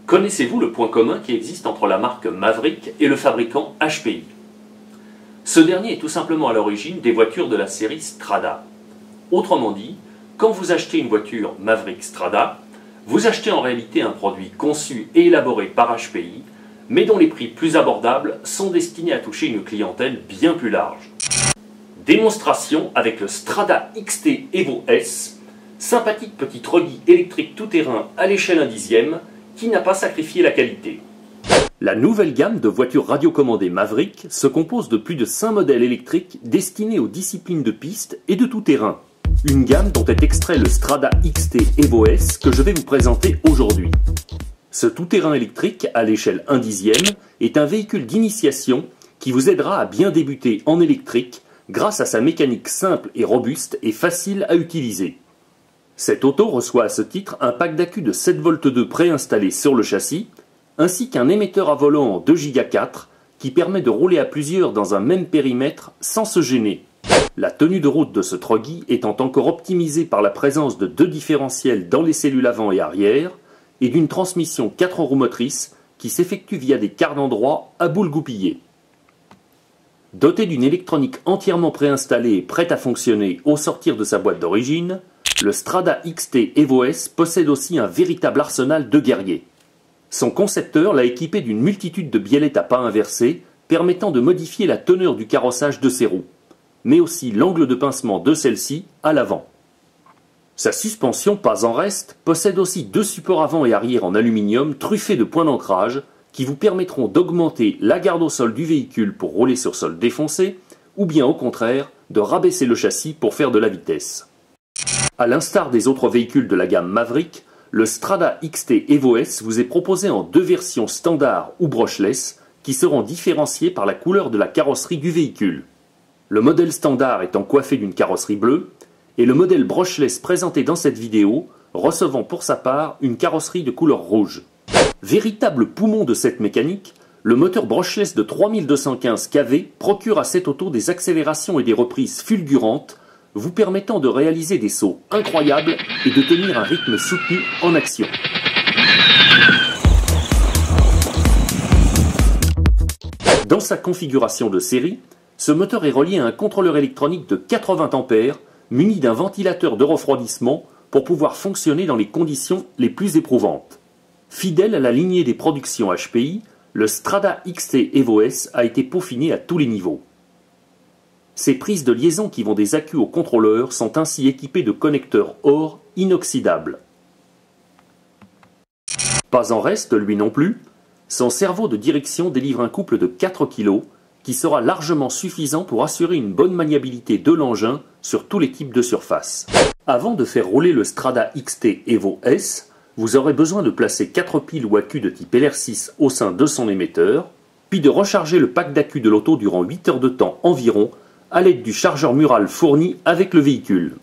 Connaissez-vous le point commun qui existe entre la marque Maverick et le fabricant HPI? Ce dernier est tout simplement à l'origine des voitures de la série Strada. Autrement dit, quand vous achetez une voiture Maverick Strada, vous achetez en réalité un produit conçu et élaboré par HPI, mais dont les prix plus abordables sont destinés à toucher une clientèle bien plus large. Démonstration avec le Strada XT Evo S, sympathique petit truggy électrique tout-terrain à l'échelle 1/10, qui n'a pas sacrifié la qualité. La nouvelle gamme de voitures radiocommandées Maverick se compose de plus de 5 modèles électriques destinés aux disciplines de piste et de tout-terrain. Une gamme dont est extrait le Strada XT Evo S que je vais vous présenter aujourd'hui. Ce tout-terrain électrique à l'échelle 1/10 est un véhicule d'initiation qui vous aidera à bien débuter en électrique grâce à sa mécanique simple et robuste et facile à utiliser. Cette auto reçoit à ce titre un pack d'accu de 7V2 préinstallé sur le châssis, ainsi qu'un émetteur à volant en 2Go4 qui permet de rouler à plusieurs dans un même périmètre sans se gêner. La tenue de route de ce truggy étant encore optimisée par la présence de 2 différentiels dans les cellules avant et arrière et d'une transmission 4 roues motrices qui s'effectue via des quarts d'endroit à boules goupillées. Doté d'une électronique entièrement préinstallée et prête à fonctionner au sortir de sa boîte d'origine, le Strada XT Evo S possède aussi un véritable arsenal de guerrier. Son concepteur l'a équipé d'une multitude de biellettes à pas inversées permettant de modifier la teneur du carrossage de ses roues, mais aussi l'angle de pincement de celle-ci à l'avant. Sa suspension pas en reste possède aussi 2 supports avant et arrière en aluminium truffés de points d'ancrage qui vous permettront d'augmenter la garde au sol du véhicule pour rouler sur sol défoncé ou bien au contraire de rabaisser le châssis pour faire de la vitesse. A l'instar des autres véhicules de la gamme Maverick, le Strada XT Evo S vous est proposé en 2 versions standard ou brushless qui seront différenciées par la couleur de la carrosserie du véhicule. Le modèle standard étant coiffé d'une carrosserie bleue et le modèle brushless présenté dans cette vidéo recevant pour sa part une carrosserie de couleur rouge. Véritable poumon de cette mécanique, le moteur brushless de 3215 kV procure à cette auto des accélérations et des reprises fulgurantes vous permettant de réaliser des sauts incroyables et de tenir un rythme soutenu en action. Dans sa configuration de série, ce moteur est relié à un contrôleur électronique de 80 A muni d'un ventilateur de refroidissement pour pouvoir fonctionner dans les conditions les plus éprouvantes. Fidèle à la lignée des productions HPI, le Strada XT Evo S a été peaufiné à tous les niveaux. Ces prises de liaison qui vont des accus au contrôleur sont ainsi équipées de connecteurs OR inoxydables. Pas en reste, lui non plus, son cerveau de direction délivre un couple de 4 kg qui sera largement suffisant pour assurer une bonne maniabilité de l'engin sur tous les types de surface. Avant de faire rouler le Strada XT Evo S, vous aurez besoin de placer 4 piles ou accus de type LR6 au sein de son émetteur, puis de recharger le pack d'accu de l'auto durant 8 heures de temps environ à l'aide du chargeur mural fourni avec le véhicule.